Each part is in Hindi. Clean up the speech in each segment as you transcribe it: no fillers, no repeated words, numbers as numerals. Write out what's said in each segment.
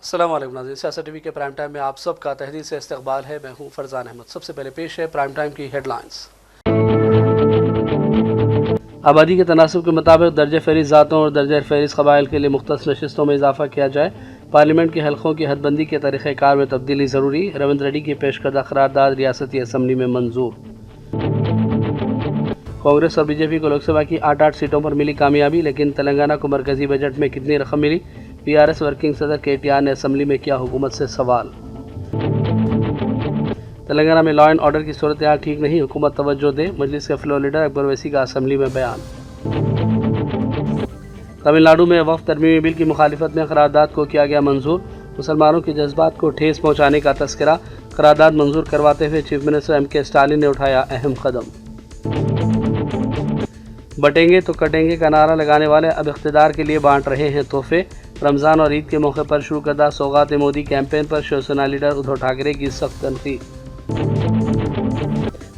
अस्सलाम वालेकुम नाज़रीन, सियासत टीवी के प्राइम टाइम में आप सबका तहदील से इस्तकबाल है। मैं हूं फरजान अहमद। सबसे पहले पेश है प्राइम टाइम की हेडलाइंस। आबादी के तनासब के मुताबिक दर्ज फहरिस्त ज़ातों और दर्ज फहरिस्त क़बाइल के लिए मुख्तस नशिस्तों में इजाफा किया जाए। पार्लियामेंट के हल्कों की हदबंदी के तरीक़ेकार में तब्दीली ज़रूरी। रविंद्र रेड्डी की पेश करदा करारदाद रियासती असम्बली में मंजूर। कांग्रेस और बीजेपी को लोकसभा की 8 सीटों पर मिली कामयाबी, लेकिन तेलंगाना को मरकजी बजट में कितनी रकम मिली? PRS वर्किंग सदर KTR ने असम्बली में किया हुकूमत से सवाल। तेलंगाना में लॉ एंड ऑर्डर की सूरत हाल ठीक नहीं, हुकूमत तवज्जो दे। मजलिस के फ्लोर लीडर अकबर वैसी का असम्बली में बयान। तमिलनाडु में वक्फ तरमीमी बिल की मुखालिफत में करारदाद को किया गया मंजूर। मुसलमानों के जज्बात को ठेस पहुँचाने का तस्करा। करारदाद मंजूर करवाते हुए चीफ मिनिस्टर MK स्टालिन ने उठाया अहम कदम। बटेंगे तो कटेंगे का नारा लगाने वाले अब इख्तिदार के लिए बांट रहे हैं तोहफे। रमज़ान और ईद के मौके पर शुरू करदा सौगात मोदी कैंपेन पर शिवसेना लीडर उद्धव ठाकरे की सख्त तनकीद।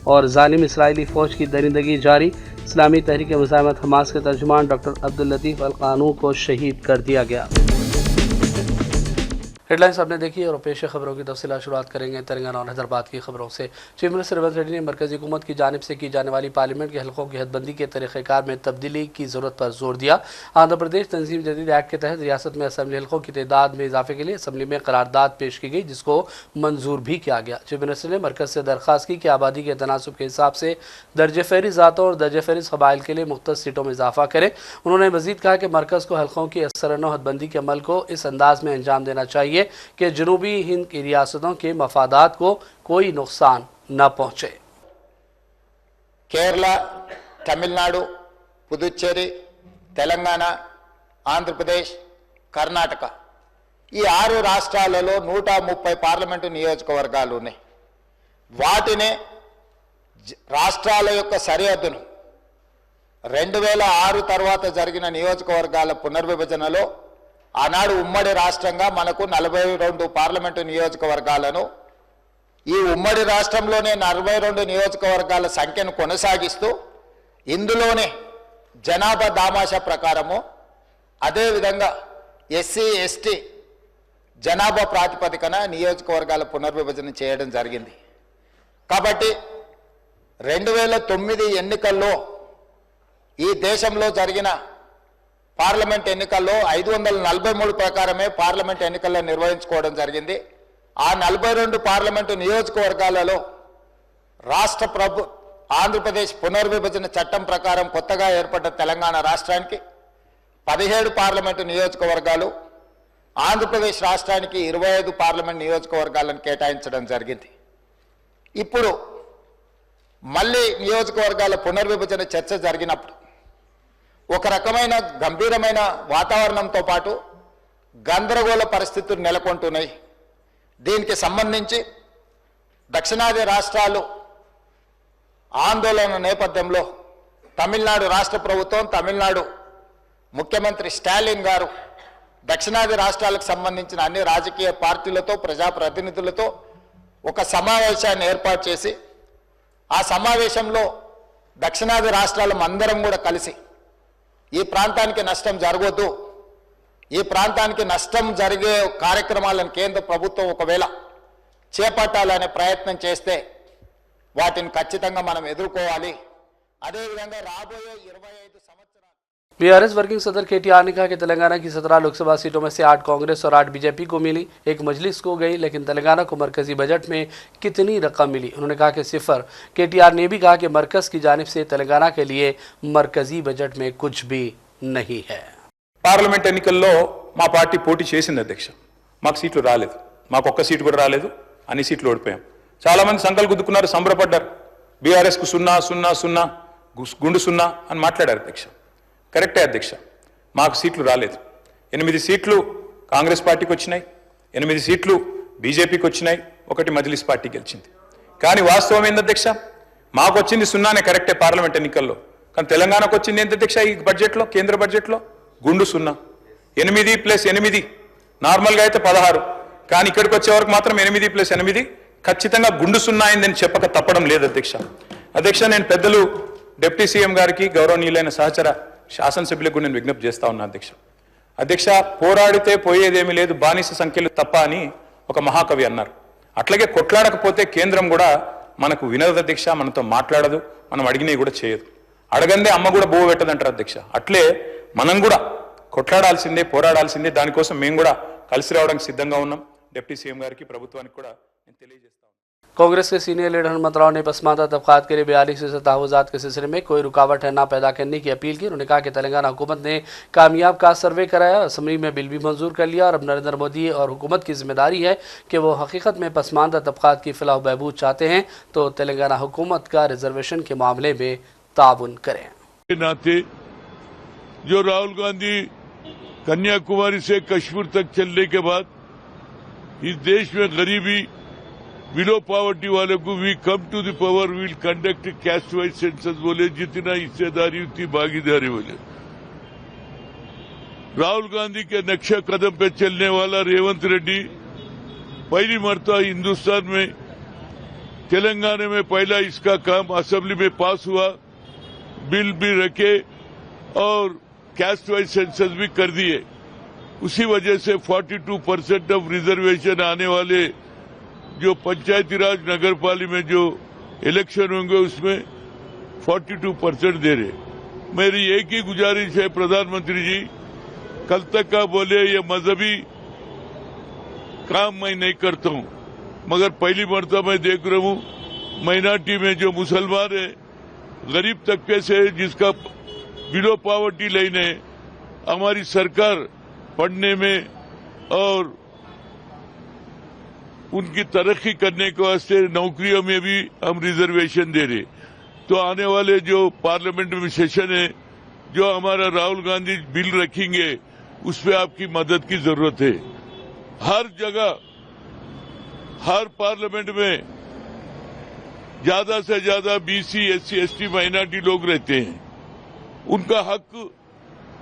और जालिम इसराइली फ़ौज की दरिंदगी जारी। इस्लामी तहरीक मुज़ाहमत हमास के तर्जुमान डॉक्टर अब्दुल लतीफ़ अल क़ानू को शहीद कर दिया गया। हेडलाइंस आपने देखी और पेश खबरों की तफसीलात शुरुआत करेंगे तेलंगाना और हैदराबाद की खबरों से। चीफ मिनिस्टर रविंद्र रेड्डी ने मरकजी हुकूमत की जानिब से की जाने वाली पार्लियामेंट के हल्कों की हदबंदी के तरीक़ेकार में तब्दीली की ज़रूरत पर जोर दिया। आंध्र प्रदेश तंजीम जदीद एक्ट के तहत रियासत में असम्बली हल्कों की तादाद में इजाफे के लिए असम्बली में करारदाद पेश की गई, जिसको मंजूर भी किया गया। चीफ मिनिस्टर ने मरकज से दरख्वास्त की कि आबादी के तनासब के हिसाब से दर्ज फहरिस्त ज़ातों और दर्ज फहरिस्त क़बाइल के लिए मुख्तस सीटों में इजाफा करें। उन्होंने मज़ीद कहा कि मरकज़ को हल्कों की असरनो हदबंदी के अमल को इस अंदाज में अंजाम देना चाहिए कि जनूबी हिंद की रियासतों के मफादात को कोई नुकसान न पहुंचे। केरला, तमिलनाडु, पुदुचेरी, तेलंगाना, ఆంధ్రప్రదేశ్, కర్ణాటక ఈ 6 రాష్ట్రాలలో 130 పార్లమెంటు నియోజకవర్గాలు ఉన్నాయి. వాటిని రాష్ట్రాల యొక్క సరిహద్దును 2006 తర్వాత జరిగిన నియోజకవర్గాల పునర్విభజనలో ఆనాడు ఉమ్మడి రాష్ట్రంగా మనకు 42 పార్లమెంటు నియోజకవర్గాలను, ఈ ఉమ్మడి రాష్ట్రంలోనే 42 నియోజకవర్గాల సంఖ్యను కొనసాగిస్తూ ఇందులోనే జనాభా దామాషా ప్రకారము అదేవిధంగా SC ST జనాభా ప్రాతిపదికన నియోజకవర్గాల పునర్విభజన చేయడం జరిగింది. కాబట్టి 2009 ఎన్నికల్లో ఈ దేశంలో జరిగిన పార్లమెంట్ ఎన్నికల్లో 543 ప్రకారమే పార్లమెంట్ ఎన్నికలను నిర్వహించుకోవడం జరిగింది. ఆ 42 పార్లమెంటు నియోజకవర్గాలలో ఆంధ్రప్రదేశ్ పునర్విభజన చట్టం ప్రకారం కొత్తగా ఏర్పడ్డ తెలంగాణ రాష్ట్రానికి 17 పార్లమెంటు నియోజకవర్గాలు, ఆంధ్రప్రదేశ్ రాష్ట్రానికి 25 పార్లమెంట్ నియోజకవర్గాలను కేటాయించడం జరిగింది. ఇప్పుడు మళ్ళీ నియోజకవర్గాల పునర్విభజన చర్చ జరిగినప్పుడు ఒక రకమైన గంభీరమైన వాతావరణంతో పాటు గందరగోళ పరిస్థితులు నెలకొంటున్నాయి. దీనికి సంబంధించి దక్షిణాది రాష్ట్రాలు ఆందోళన నేపథ్యంలో తమిళనాడు రాష్ట్ర ప్రభుత్వం, తమిళనాడు ముఖ్యమంత్రి స్టాలిన్ గారు దక్షిణాది రాష్ట్రాలకు సంబంధించిన అన్ని రాజకీయ పార్టీలతో, ప్రజాప్రతినిధులతో ఒక సమావేశాన్ని ఏర్పాటు చేసి ఆ సమావేశంలో దక్షిణాది రాష్ట్రాల అందరం కూడా కలిసి ఈ ప్రాంతానికి నష్టం జరగొద్దు, ఈ ప్రాంతానికి నష్టం జరిగే కార్యక్రమాలను కేంద్ర ప్రభుత్వం ఒకవేళ చేపట్టాలనే ప్రయత్నం చేస్తే వాటిని ఖచ్చితంగా మనం ఎదుర్కోవాలి. అదేవిధంగా రాబోయే 25 సంవత్సరాలు PRS वर्किंग सदर KTR ने कहा कि तेलंगाना की 17 लोकसभा सीटों में से 8 कांग्रेस और 8 BJP को मिली, एक मजलिस को गई, लेकिन तेलंगाना को मरकजी बजट में कितनी रकम मिली? उन्होंने कहा कि सिफर। KTR ने भी कहा कि मरकज की जानिब से तेलंगाना के लिए मरकजी बजट में कुछ भी नहीं है। పార్లమెంట్ ఎన్నికల్లో మా పార్టీ పోటీ చేసింది అధ్యక్ష. మాకు సీట్లు రాలేదు, మాకు ఒక్క సీటు కూడా రాలేదు, అన్ని సీట్లు ఓడిపోయాం. చాలా మంది సంకల్ గుద్దుకున్నారు, సంబరపడ్డారు. BRSకు 0-0-0 గుండు 0 అని మాట్లాడారు అధ్యక్ష. కరెక్టే అధ్యక్ష, మాకు సీట్లు రాలేదు. 8 సీట్లు కాంగ్రెస్ పార్టీకి వచ్చినాయి, 8 సీట్లు బీజేపీకి వచ్చినాయి, 1 మజ్లిస్ పార్టీ గెలిచింది. కానీ వాస్తవం ఏంది అధ్యక్ష, మాకు వచ్చింది 0నే కరెక్టే పార్లమెంట్ ఎన్నికల్లో. కానీ తెలంగాణకు వచ్చింది ఏంటి అధ్యక్ష? ఈ బడ్జెట్లో, కేంద్ర బడ్జెట్లో గుండు 0. 8 + 8 నార్మల్గా అయితే 16, కానీ ఇక్కడికి వచ్చే వరకు మాత్రం 8 + 8 ఖచ్చితంగా గుండు 0 అయిందని చెప్పక తప్పడం లేదు అధ్యక్ష. అధ్యక్ష, నేను పెద్దలు డిప్యూటీ సీఎం గారికి, గౌరవనీయులైన సహచర శాసనసభ్యులకు నేను విజ్ఞప్తి చేస్తా ఉన్నా అధ్యక్ష. అధ్యక్ష, పోరాడితే పోయేదేమీ లేదు, బానిస సంఖ్యలు తప్ప అని ఒక మహాకవి అన్నారు. అట్లాగే కొట్లాడకపోతే కేంద్రం కూడా మనకు వినదు అధ్యక్ష, మనతో మాట్లాడదు, మనం అడిగినవి కూడా చేయదు. అడగందే అమ్మ కూడా బోవ పెట్టదంటారు అధ్యక్ష. అట్లే మనం కూడా కొట్లాడాల్సిందే, పోరాడాల్సిందే. దానికోసం మేము కూడా కలిసి రావడానికి సిద్ధంగా ఉన్నాం. డిప్యూటీ సీఎం గారికి, ప్రభుత్వానికి కూడా నేను తెలియజేస్తాను. कांग्रेस के सीनियर लीडर हनुमत राव ने पसमानदा तबकात के लिए 42 तहफ़्फ़ुज़ात के सिलसिले में कोई रुकावट है ना पैदा करने की अपील की। उन्होंने कहा कि तेलंगाना हुकूमत ने कामयाब कास्ट सर्वे कराया, असम्बली में बिल भी मंजूर कर लिया और अब नरेंद्र मोदी और हुकूमत की जिम्मेदारी है कि वो हकीकत में पसमानदा तबकात की फ़लाह बहबूद चाहते हैं तो तेलंगाना हुकूमत का रिजर्वेशन के मामले में ताउन करें। नाते जो राहुल गांधी कन्याकुमारी से कश्मीर तक चलने के बाद इस देश में गरीबी, बिलो पॉवर्टी वाले को we come to the power, will conduct caste wise census बोले, जितना हिस्सेदारी उतनी भागीदारी बोले। राहुल गांधी के नक्शे कदम पे चलने वाला रेवंत रेड्डी पहली मर्तबा हिंदुस्तान में, तेलंगाना में पहला इसका काम असेंबली में पास हुआ, बिल भी रखे और कैस्ट वाइज सेंसस भी कर दिए। उसी वजह से 42% ऑफ रिजर्वेशन आने वाले जो पंचायती राज नगर पालिका में जो इलेक्शन होंगे उसमें 42% दे रहे। मेरी एक ही गुजारिश है प्रधानमंत्री जी, कल तक का बोले ये मजहबी काम मैं नहीं करता हूं, मगर पहली मर्तबा मैं देख रहा हूं माइनॉरिटी में जो मुसलमान है, गरीब तबके से जिसका बिलो पॉवर्टी लाइन है, हमारी सरकार पढ़ने में और उनकी तरक्की करने के वास्ते नौकरियों में भी हम रिजर्वेशन दे रहे। तो आने वाले जो पार्लियामेंट में सेशन है, जो हमारा राहुल गांधी बिल रखेंगे, उस पे आपकी मदद की जरूरत है। हर जगह, हर पार्लियामेंट में ज्यादा से ज्यादा बीसी, एससी, एसटी, माइनॉरिटी लोग रहते हैं, उनका हक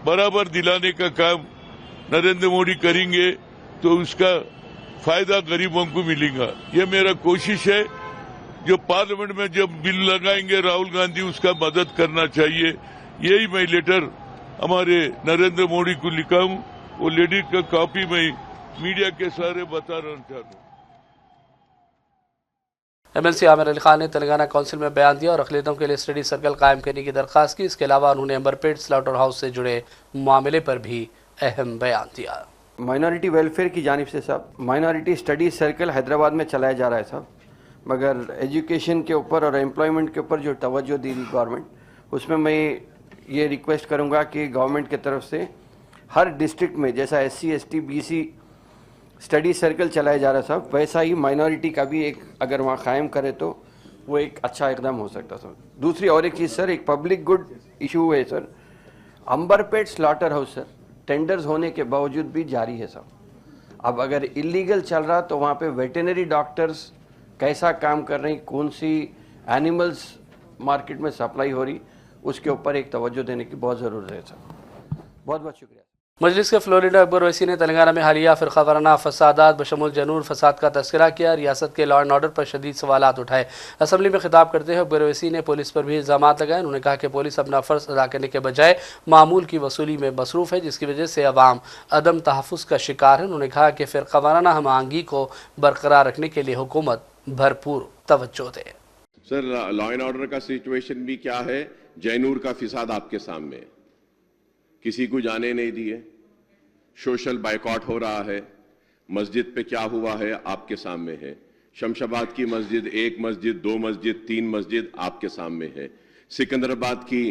बराबर दिलाने का काम नरेंद्र मोदी करेंगे तो उसका फायदा गरीबों को मिलेगा। ये मेरा कोशिश है। जो पार्लियामेंट में जब बिल लगाएंगे राहुल गांधी, उसका मदद करना चाहिए। यही मैं लेटर हमारे नरेंद्र मोदी को लिखा हूं, वो लेटर का कॉपी मैं मीडिया के सारे बता रहा चाहता हूं। एमएलसी आमिर अली खान ने तेलंगाना काउंसिल में बयान दिया और अक़लियतों के लिए स्टडी सर्कल कायम करने की दरख्वास्त की। इसके अलावा उन्होंने अंबरपेट स्लाउटर हाउस से जुड़े मामले पर भी अहम बयान दिया। माइनॉरिटी वेलफेयर की जानिब से साहब माइनॉरिटी स्टडी सर्कल हैदराबाद में चलाया जा रहा है साहब, मगर एजुकेशन के ऊपर और एम्प्लॉयमेंट के ऊपर जो तवज्जो दी गवर्नमेंट, उसमें मैं ये रिक्वेस्ट करूंगा कि गवर्नमेंट की तरफ से हर डिस्ट्रिक्ट में जैसा SC, ST, BC study circle चलाया जा रहा है साहब, वैसा ही माइनॉरिटी का भी एक अगर वहाँ कायम करे तो वो एक अच्छा इकदाम हो सकता सर। दूसरी और एक चीज़ सर, एक पब्लिक गुड इशू है sir, Amberpet slaughter house sir tenders होने के बावजूद भी जारी है सब। अब अगर इलीगल चल रहा तो वहाँ पे वेटरनरी डॉक्टर्स कैसा काम कर रहे हैं, कौन सी एनिमल्स मार्केट में सप्लाई हो रही, उसके ऊपर एक तवज्जो देने की बहुत ज़रूरत है सर। बहुत बहुत शुक्रिया। मजलिस के फ्लोर लीडर अकबर ओवैसी ने तेलंगाना में हालिया फ़िरक़ा वाराना फसादात बशमुल जनूर फसाद का तस्करा किया। रियासत के लॉ एंड ऑर्डर पर शदीद सवालात उठाए। असम्बली में खिताब करते हुए अकबर ओवैसी ने पुलिस पर भी इल्ज़ामात लगाए। उन्होंने कहा कि पुलिस अपना फ़र्ज अदा करने के बजाय मामूल की वसूली में मसरूफ़ है, जिसकी वजह से अवाम अदम तहफ़्फ़ुज़ का शिकार है। उन्होंने कहा कि फ़िरक़ा वाराना हम आहंगी को बरकरार रखने के लिए हुकूमत भरपूर तवज्जो दे। सर, लॉ एंड ऑर्डर का सिचुएशन भी क्या है? जैनूर का फिसाद आपके सामने है, किसी को जाने नहीं दिए, सोशल बाइकॉट हो रहा है, मस्जिद पे क्या हुआ है आपके सामने है, शमशाबाद की मस्जिद, एक मस्जिद, दो मस्जिद, तीन मस्जिद आपके सामने है, सिकंदराबाद की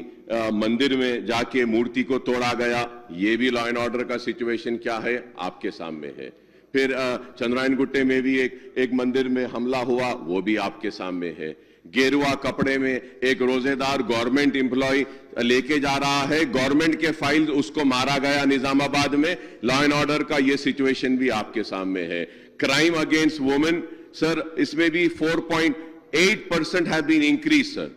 मंदिर में जाके मूर्ति को तोड़ा गया, ये भी लॉ एंड ऑर्डर का सिचुएशन क्या है आपके सामने है। फिर चंद्रायन गुट्टे में भी एक मंदिर में हमला हुआ, वो भी आपके सामने है। गेरुआ कपड़े में एक रोजेदार गवर्नमेंट एम्प्लॉय लेके जा रहा है, गवर्नमेंट के फाइल उसको मारा गया निजामाबाद में। लॉ एंड ऑर्डर का ये सिचुएशन भी आपके सामने है। क्राइम अगेंस्ट वुमेन सर, इसमें भी 4.8% हैव बीन इंक्रीज सर।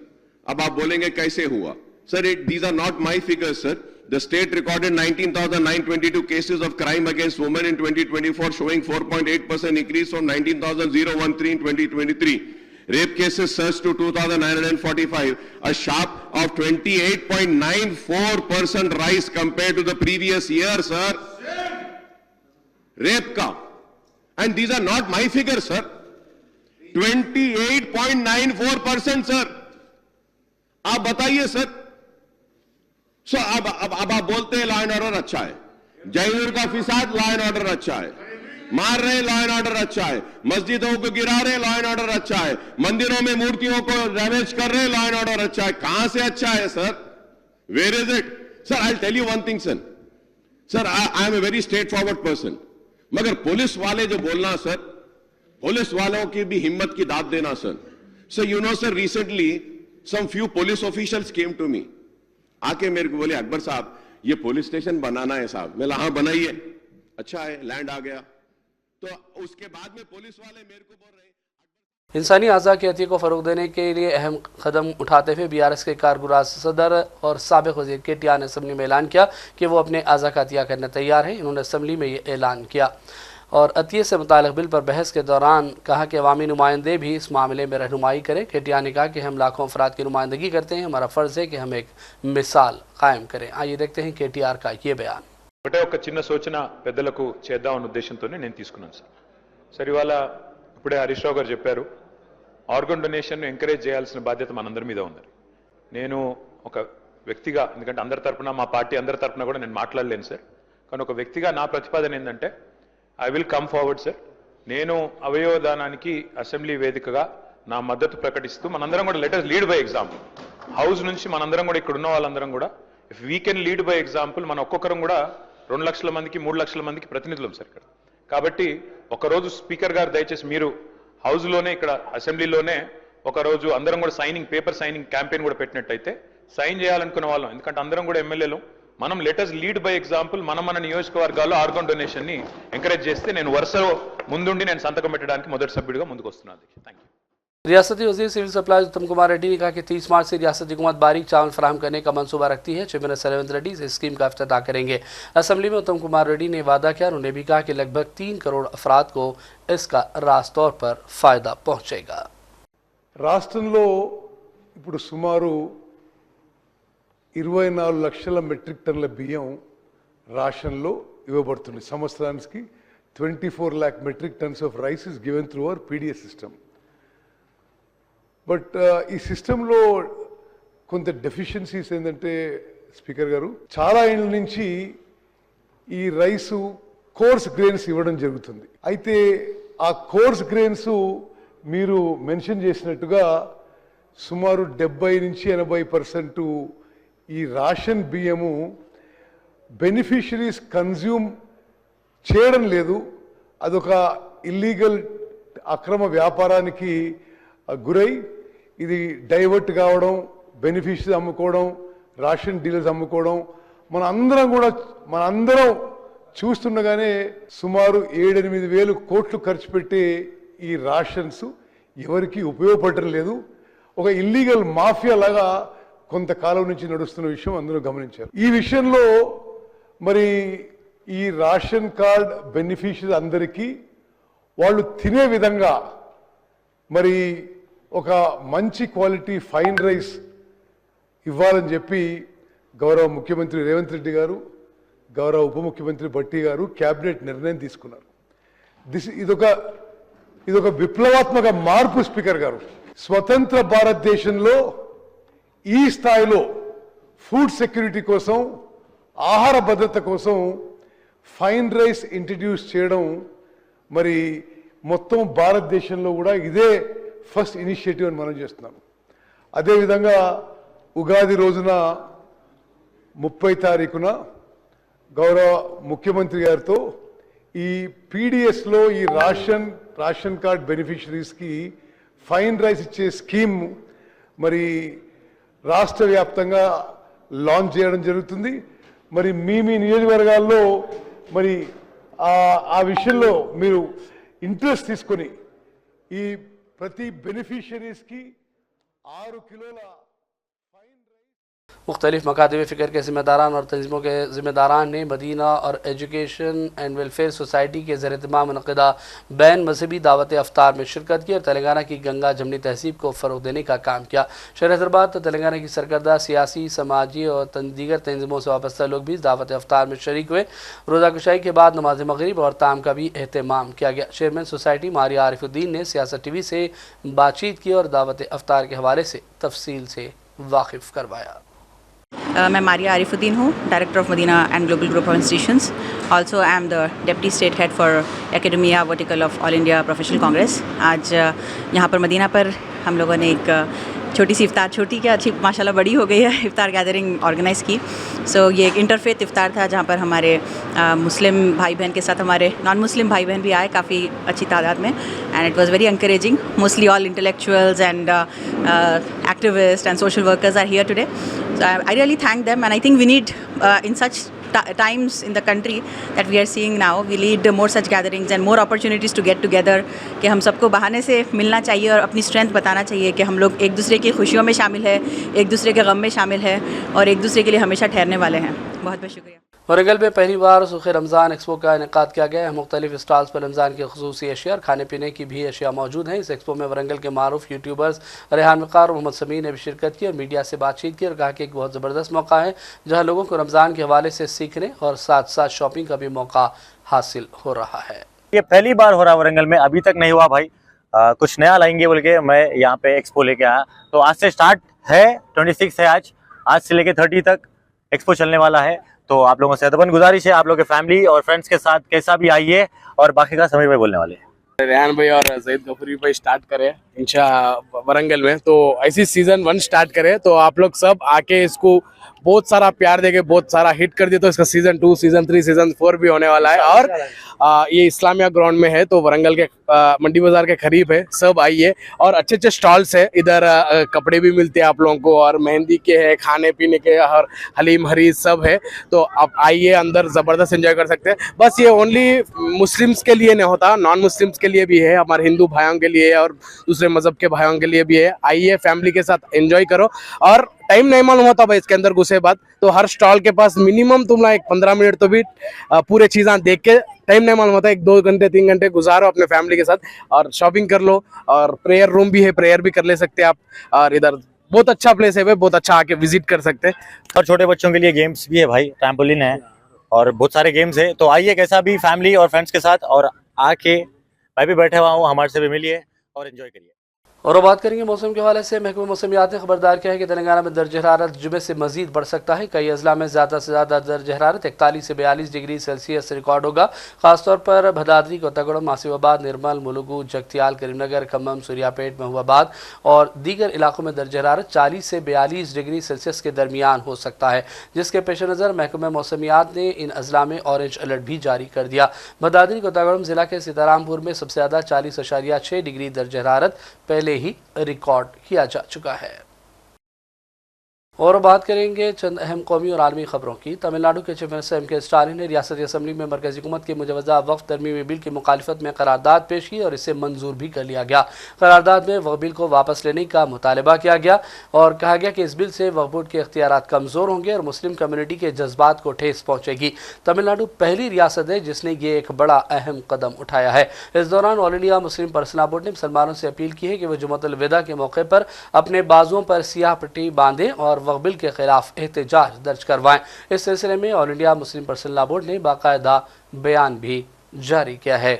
अब आप बोलेंगे कैसे हुआ sir? These are not my figures sir. The state recorded 19,922 cases of crime against women in 2024, showing 4.8% increase from 19,013 in 2023. Rape cases surged to 2,945, a sharp of 28.94% rise compared to the previous year, sir. Rape ka. And these are not my figures, sir. 28.94%, sir. आप बताइए सर. So अब आप बोलते हैं लॉ एंड ऑर्डर अच्छा है, जयनूर का फिसाद लॉ एंड ऑर्डर अच्छा है, मार रहे लॉ एंड ऑर्डर अच्छा है, मस्जिदों को गिरा रहे लॉ एंड ऑर्डर अच्छा है, मंदिरों में मूर्तियों को डैमेज कर रहे लॉ एंड ऑर्डर अच्छा है. कहां से अच्छा है sir? Where is it? Sir I tell you one thing sir I am a very straight forward person, मगर पुलिस वाले जो बोलना सर, पुलिस वालों की भी हिम्मत की दाद देना sir. So you know sir, recently some few police officials came to me, आके मेरे को बोले अकबर साहब ये पुलिस स्टेशन बनाना है साहब. मैं हाँ बनाइए, अच्छा है, लैंड आ गया. तो उसके बाद में पुलिस वाले मेरे को बोल रहे हैं इंसानी आज़ा की हत्या को फ़रोग देने के लिए अहम कदम उठाते हुए BRS के कारगुजार सदर और साबिक़ वज़ीर KTR ने असम्बली में ऐलान किया कि वो अपने आज़ा का हत्या करने तैयार हैं. इन्होंने असम्बली में ये ऐलान किया और अतिये से मुताल्लिक़ बिल पर बहस के दौरान कहा कि अवामी नुमाइंदे भी इस मामले में रहनुमाई करें. KTR ने कहा कि हम लाखों अफराद की नुमाइंदगी करते हैं, हमारा फ़र्ज़ है कि हम एक मिसाल कायम करें. आइए देखते हैं KTR का ये बयान. ఒకటే ఒక చిన్న సూచన పెద్దలకు చేద్దామన్న ఉద్దేశంతోనే నేను తీసుకున్నాను సార్. సరే, ఇవాళ ఇప్పుడే హరీష్ రావు గారు చెప్పారు, ఆర్గన్ డొనేషన్ ఎంకరేజ్ చేయాల్సిన బాధ్యత మనందరి మీద ఉంది. నేను ఒక వ్యక్తిగా, ఎందుకంటే అందరి తరపున, మా పార్టీ అందరి తరపున కూడా నేను మాట్లాడలేను సార్, కానీ ఒక వ్యక్తిగా నా ప్రతిపాదన ఏంటంటే I will come forward sir. నేను అవయవదానానికి అసెంబ్లీ వేదికగా నా మద్దతు ప్రకటిస్తూ మనందరం కూడా let us lead by example. House నుంచి మనందరం కూడా ఇక్కడ ఉన్న వాళ్ళందరం కూడా if we can lead by example, మన ఒక్కొక్కరం కూడా 2 లక్షల మందికి 3 లక్షల మందికి ప్రతినిధులం సార్ ఇక్కడ. కాబట్టి ఒకరోజు స్పీకర్ గారు దయచేసి మీరు హౌస్లోనే, ఇక్కడ అసెంబ్లీలోనే ఒకరోజు అందరం కూడా పేపర్ సైనింగ్ క్యాంపెయిన్ కూడా పెట్టినట్టయితే సైన్ చేయాలనుకున్న వాళ్ళం, ఎందుకంటే అందరం కూడా ఎమ్మెల్యేలు, మనం let us lead by example. మన నియోజకవర్గాల్లో ఆర్గన్ డొనేషన్ ని ఎంకరేజ్ చేస్తే నేను వరుసలో ముందుండి నేను సంతకం పెట్టడానికి మొదటి సభ్యుడిగా ముందుకు వస్తున్నాను. Thank you. रियासती वज़ीर सिविल सप्लाईज उत्तम कुमार रेड्डी ने कहा कि 30 मार्च से रियासती हुकूमत बारीक चावल फराहम करने का मंसूबा रखती है. चीफ मिनिस्टर रेवंत रेड्डी इस स्कीम का इफ्तिताह करेंगे. असम्बली में उत्तम कुमार रेड्डी ने वादा किया. उन्होंने भी कहा कि लगभग 3 करोड़ अफराद को इसका रास तौर पर फ़ायदा पहुँचेगा. రాష్ట్రంలో ఇప్పుడు సుమారు 24 లక్షల మెట్రిక్ టన్నుల బియ్యం రాషన్లో ఇవ్వబడుతుంది. సంవత్సరానికి 24 lakh metric tons of rice is given through our PDS system. But ఈ సిస్టంలో కొంత డెఫిషియన్సీస్ ఏంటంటే స్పీకర్ గారు, చాలా ఏళ్ళ నుంచి ఈ రైసు కోర్స్ గ్రెయిన్స్ ఇవ్వడం జరుగుతుంది. అయితే ఆ కోర్స్ గ్రెయిన్స్ మీరు మెన్షన్ చేసినట్టుగా సుమారు 70 నుంచి 80% ఈ రేషన్ బియ్యము బెనిఫిషరీస్ కన్జ్యూమ్ చేయడం లేదు. అదొక ఇల్లీగల్ అక్రమ వ్యాపారానికి గురై ఇది డైవర్ట్ కావడం, బెనిఫిషరీస్ అమ్ముకోవడం, రేషన్ డీలర్స్ అమ్ముకోవడం మనందరం చూస్తుండగానే సుమారు 7-8 వేలు కోట్లు ఖర్చు పెట్టి ఈ రేషన్స్ ఎవరికి ఉపయోగపడటం లేదు. ఒక ఇల్లీగల్ మాఫియా లాగా కొంతకాలం నుంచి నడుస్తున్న విషయం అందరూ గమనించారు. ఈ విషయంలో మరి ఈ రేషన్ కార్డ్ బెనిఫిషరీస్ అందరికీ వాళ్ళు తినే విధంగా మరి ఒక మంచి క్వాలిటీ ఫైన్ రైస్ ఇవ్వాలని చెప్పి గౌరవ ముఖ్యమంత్రి రేవంత్ రెడ్డి గారు, గౌరవ ఉప ముఖ్యమంత్రి భట్టి గారు క్యాబినెట్ నిర్ణయం తీసుకున్నారు. ఇదొక విప్లవాత్మక మార్పు స్పీకర్ గారు. స్వతంత్ర భారతదేశంలో ఈ స్థాయిలో ఫుడ్ సెక్యూరిటీ కోసం, ఆహార భద్రత కోసం ఫైన్ రైస్ ఇంట్రడ్యూస్ చేయడం మరి మొత్తం భారతదేశంలో కూడా ఇదే ఫస్ట్ ఇనిషియేటివ్ అని మనం చేస్తున్నాం. అదేవిధంగా ఉగాది రోజున 30 తారీఖున గౌరవ ముఖ్యమంత్రి గారితో ఈ PDSలో ఈ రేషన్ కార్డ్ బెనిఫిషరీస్కి ఫైన్ రైస్ ఇచ్చే స్కీమ్ మరి రాష్ట్ర వ్యాప్తంగా లాంచ్ చేయడం జరుగుతుంది. మరి మీ నియోజకవర్గాల్లో మరి ఆ విషయంలో మీరు ఇంట్రెస్ట్ తీసుకొని ఈ ప్రతి బెనిఫిషరీస్కి 6 కిలోల मुख्तलिफ मकातब फ़िक्र के ज़िम्मेदारान और तंजीमों के ज़िम्मेदारान ने मदीना और एजुकेशन एंड वेलफेयर सोसाइटी के ज़ेर एहतमाम मुनक़िदा बैन मजहबी दावत अफ्तार में शिरकत की और तेलंगाना की गंगा जमनी तहजीब को फ़रोग़ देने का काम किया। शहर हैदराबाद तेलंगाना की सरकर्दा सियासी, समाजी और दीगर तंजीमों से वाबस्ता लोग भी दावत अफ्तार में शरीक हुए। रोज़ा कुशाई के बाद नमाज मगरिब और ताम का भी एहतमाम किया गया। चेयरमैन सोसाइटी मारिया आरिफुद्दीन ने सियासत टीवी से बातचीत की और दावत अफ्तार के हवाले से तफसील से वाकिफ़ करवाया। मैं मारिया आरिफुद्दीन हूँ, director of Madina and global group of institutions. Also I am the deputy state head for academia vertical of all India professional congress. आज यहाँ पर मदीना पर हम लोगों ने एक छोटी सी इफ्तार, छोटी क्या अच्छी माशाल्लाह बड़ी हो गई है, इफ्तार गैदरिंग ऑर्गेनाइज़ की। ये एक इंटरफेथ इफ्तार था जहाँ पर हमारे मुस्लिम भाई बहन के साथ हमारे नॉन मुस्लिम भाई बहन भी आए काफ़ी अच्छी तादाद में, and it was very encouraging. Mostly all intellectuals and activist and social workers are here today, so I really thank them, and I think we need in such times in the country that we are seeing now, we need more such gatherings and more opportunities to get together, कि हम सबको बहाने से मिलना चाहिए और अपनी स्ट्रेंथ बताना चाहिए कि हम लोग एक दूसरे की खुशियों में शामिल है, एक दूसरे के गम में शामिल है और एक दूसरे के लिए हमेशा ठहरने वाले हैं। बहुत बहुत शुक्रिया। वरंगल में पहली बार सुख रमज़ान एक्सपो का इनेकाद किया गया है। मुख्तलिफ स्टॉल्स पर रमज़ान की खसूसी अशिया और खाने पीने की भी अशिया मौजूद हैं। इस एक्सपो में वरंगल के मारूफ यूट्यूबर्स रेहान वक़ार और मोहम्मद समीर ने भी शिरकत की और मीडिया से बातचीत की और कहा कि एक बहुत ज़बरदस्त मौका है जहाँ लोगों को रमज़ान के हवाले से सीखने और साथ साथ शॉपिंग का भी मौका हासिल हो रहा है। ये पहली बार हो रहा है वरंगल में, अभी तक नहीं हुआ भाई। कुछ नया लाएंगे बोल के मैं यहाँ पे एक्सपो लेके आया। तो आज से स्टार्ट है, 26 है आज से लेके 30 तक एक्सपो चलने वाला है। तो आप लोगों से अदबन गुजारिश है, आप लोगों के फैमिली और फ्रेंड्स के साथ कैसा भी आइए, और बाकी का समीर भाई बोलने वाले हैं। रेहान भाई और जहीद गफूरी भाई स्टार्ट करे इंशाल्लाह वरंगल में, तो ऐसी सीजन 1 स्टार्ट करे। तो आप लोग सब आके इसको बहुत सारा प्यार देके बहुत सारा हिट कर दिया। तो इसका सीजन 2, सीजन 3, सीजन 4 भी होने वाला है। और ये इस्लामिया ग्राउंड में है, तो वरंगल के मंडी बाजार के करीब है। सब आइए, और अच्छे अच्छे स्टॉल्स है इधर, कपड़े भी मिलते हैं आप लोगों को, और मेहंदी के है, खाने पीने के, और हलीम हरीज सब है। तो आप आइए, अंदर ज़बरदस्त एंजॉय कर सकते हैं। बस ये ओनली मुस्लिम्स के लिए नहीं होता, नॉन मुस्लिम्स के लिए भी है, हमारे हिंदू भाइयों के लिए और दूसरे मज़हब के भाइयों के लिए भी है। आइए, फैमिली के साथ एंजॉय करो। और टाइम नहीं मालूम होता भाई इसके अंदर घुसे बाद, तो हर स्टॉल के पास मिनिमम तुम एक 15 मिनट तो भी पूरे चीज़ें देख के, टाइम नहीं मालूम होता, 1-2 घंटे 3 घंटे गुजारो अपने फैमिली के साथ और शॉपिंग कर लो। और प्रेयर रूम भी है, प्रेयर भी कर ले सकते हैं आप। और इधर बहुत अच्छा प्लेस है भाई, बहुत अच्छा आके विजिट कर सकते हैं। और छोटे बच्चों के लिए गेम्स भी है भाई, ट्रैम्पोलिन है और बहुत सारे गेम्स है। तो आइए कैसा भी फैमिली और फ्रेंड्स के साथ, और आके मैं भी बैठा हुआ हूँ, हमारे से भी मिलिए और एंजॉय करिए। और अब बात करेंगे मौसम के हवाले से। महकमा मौसमियात ने खबरदार किया है कि तेलंगाना में दर्ज हरारत जुमे से मजीद बढ़ सकता है। कई अजला में ज़्यादा से ज़्यादा दर्ज हरारत 41 से 42 डिग्री सेल्सियस रिकॉर्ड होगा। खासतौर पर भदादरी, कोत्तागुड़म, आसिफाबाद, निर्मल, मुलुगु, जगतियाल, करीमनगर, खम्मम, सूर्यापेट, महबूबाबाद और दीगर इलाकों में दर्ज हरारत 40 से 42 डिग्री सेल्सियस के दरमियान हो सकता है, जिसके पेश नज़र महकमा मौसमियात ने इन अजला में ऑरेंज अलर्ट भी जारी कर दिया। भदादरी, कोत्तागुड़म ज़िला के सीतारामपुर में सबसे ज़्यादा 40.6 डिग्री दर्ज हरारत पहले ही रिकॉर्ड किया जा चुका है। और बात करेंगे चंद अहम कौमी और आलमी खबरों की। तमिलनाडु के चीफ मिनिस्टर M.K. स्टालिन ने रियासती असम्बली में मरकज़ी हुकूमत के मुजवज़ा वक्फ तरमीमी बिल की मुखालिफत में करारदाद पेश की और इसे मंजूर भी कर लिया गया। करारदाद में वक्फ बिल को वापस लेने का मुतालबा किया गया और कहा गया कि इस बिल से वक्फ बोर्ड के इख्तियारात कमज़ोर होंगे और मुस्लिम कम्युनिटी के जज्बात को ठेस पहुँचेगी। तमिलनाडु पहली रियासत है जिसने ये एक बड़ा अहम कदम उठाया है। इस दौरान all India Muslim personal board ने मुसलमानों से अपील की है कि वह जुमअतुल विदा के मौके पर अपने बाजुओं पर सियाह पट्टी बांधें और वक्फ बिल के खिलाफ एहतजाज दर्ज करवाएं। इस सिलसिले में all India Muslim personal board ने बाकायदा बयान भी जारी किया है।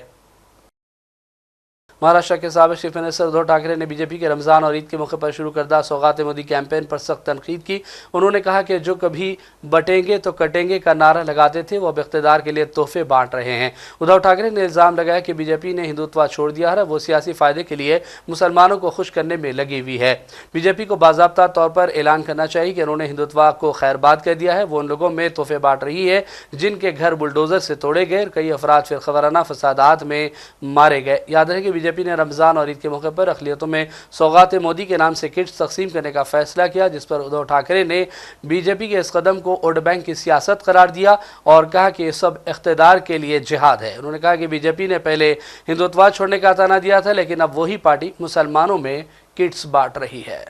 महाराष्ट्र के साबिक चीफ मिनिस्टर उद्धव ठाकरे ने बीजेपी के रमज़ान और ईद के मौके पर शुरू करदा सौगात मोदी कैंपेन पर सख्त तनकीद की। उन्होंने कहा कि जो कभी बटेंगे तो कटेंगे का नारा लगाते थे वो अब इख्तियार के लिए तोहफे बांट रहे हैं। उद्धव ठाकरे ने इल्ज़ाम लगाया कि बीजेपी ने हिंदुत्व छोड़ दिया है, वो सियासी फ़ायदे के लिए मुसलमानों को खुश करने में लगी हुई है। बीजेपी को बाज़ाब्ता तौर पर ऐलान करना चाहिए कि उन्होंने हिंदुत्व को खैरबाद कर दिया है। वो उन लोगों में तोहफे बांट रही है जिनके घर बुलडोज़र से तोड़े गए, कई अफराद फिरक़ावाराना फसादात में मारे गए। याद रहे कि बीजेपी ने रमज़ान और ईद के मौके पर अक़लियतों में सौगात मोदी के नाम से किट्स तकसीम करने का फैसला किया, जिस पर उद्धव ठाकरे ने बीजेपी के इस कदम को वोट बैंक की सियासत करार दिया और कहा कि ये सब इख्तियार के लिए जिहाद है। उन्होंने कहा कि बीजेपी ने पहले हिंदुत्व छोड़ने का ताना दिया था, लेकिन अब वही पार्टी मुसलमानों में किट्स बांट रही है।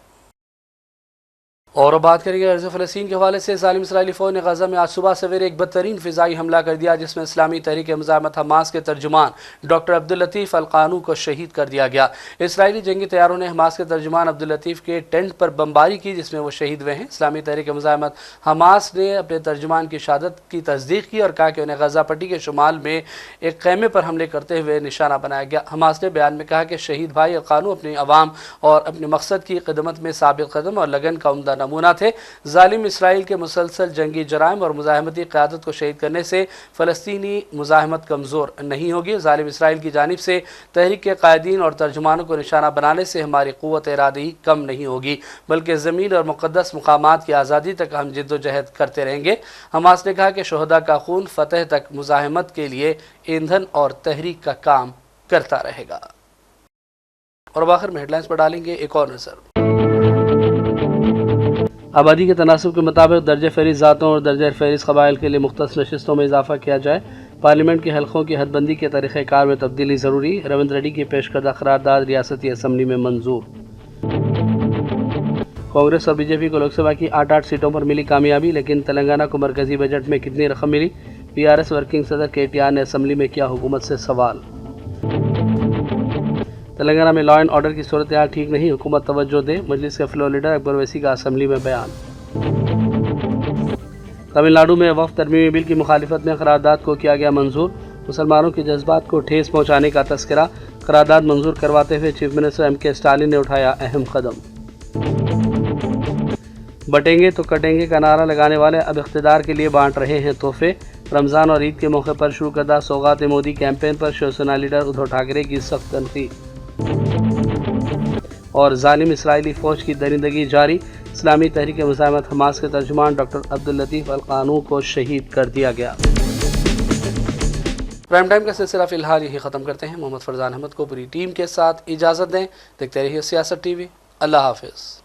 और अब बात करेंगे अर्ज़ फ़लस्तीन के हवाले से। ज़ालिम इसराइली फ़ौज ने गज़ा में आज सुबह सवेरे एक बदतरीन फ़िज़ाई हमला कर दिया, जिसमें इस्लामी तहरीक मुज़ाहमत हमास के तर्जुमान डॉक्टर अब्दुल लतीफ़ अल क़ानू को शहीद कर दिया गया। इसराइली जंगी तैयारों ने हमास के तर्जुमान अब्दुल लतीफ़ के टेंट पर बमबारी की, जिसमें वो शहीद हुए हैं। इस्लामी तहरीक मुज़ाहमत हमास ने अपने तर्जुमान की शहादत की तस्दीक की और कहा कि उन्हें गज़ा पट्टी के शुमाल में एक ख़ैमे पर हमले करते हुए निशाना बनाया गया। हमास ने बयान में कहा कि शहीद भाई अल क़ानू अपनी अवाम और अपने मकसद की खिदमत में साबित कदम और लगन का उम्दा नमूना थे। जालिम इसराइल के मुसलसल जंगी जराइम और मुजाहमती क़यादत को शहीद करने से फ़लस्तीनी मुजाहमत कमज़ोर नहीं होगी। जालिम इसराइल की जानिब से तहरीक के कायदीन और तर्जुमानों को निशाना बनाने से हमारी क़ुव्वत इरादी कम नहीं होगी, बल्कि ज़मीन और मुक़द्दस मकामात की आज़ादी तक हम जिद्दोजहद करते रहेंगे। हमास ने कहा कि शोहदा का खून फ़तह तक मुजाहमत के लिए ईंधन और तहरीक का काम करता रहेगा। और अब आखिर में हेडलाइंस पर डालेंगे एक और नज़र। आबादी के तनासब के मुताबिक दर्ज फहरिस्त ज़ातों और दर्ज फहरिस्त क़बाइल के लिए मुख्तस नशिस्तों में इजाफा किया जाए। पार्लियामेंट के हलकों की हदबंदी के तरीक़ेकार में तब्दीली ज़रूरी। रेवंत रेड्डी की पेश करदा क़रारदाद रियासती असम्बली में मंजूर। कांग्रेस और बीजेपी को लोकसभा की 8 सीटों पर मिली कामयाबी, लेकिन तेलंगाना को मरकजी बजट में कितनी रकम मिली? PRS वर्किंग सदर KTR ने असम्बली में किया हुकूमत से सवाल। तेलंगाना में लॉ एंड ऑर्डर की सूरत हाल ठीक नहीं, हुकूमत तवज्जो दे। मजलिस के फ्लोर लीडर अकबर वैसी का असम्बली में बयान। तमिलनाडु में वक्फ तरमीमी बिल की मुखालिफत में करारदाद को किया गया मंजूर। मुसलमानों के जज्बात को ठेस पहुँचाने का तस्करा। करारदाद मंजूर करवाते हुए चीफ मिनिस्टर MK स्टालिन ने उठाया अहम कदम। बटेंगे तो कटेंगे का नारा लगाने वाले अब इख्तिदार के लिए बांट रहे हैं तोहफे। रमज़ान और ईद के मौके पर शुरू करदा सौगात मोदी कैंपेन पर शिवसेना लीडर उद्धव ठाकरे की सख्त तनकीद। और जालिम इसराइली फ़ौज की दरिंदगी जारी। इस्लामी तहरीक मुज़ाहमत हमास के तर्जुमान डॉक्टर अब्दुल लतीफ़ अल क़ानू को शहीद कर दिया गया। प्राइम टाइम का सिलसिला फ़िलहाल यही ख़त्म करते हैं। मोहम्मद फ़रज़ान अहमद को पूरी टीम के साथ इजाज़त दें। देखते रहिए सियासत TV। अल्लाह हाफ़िज़।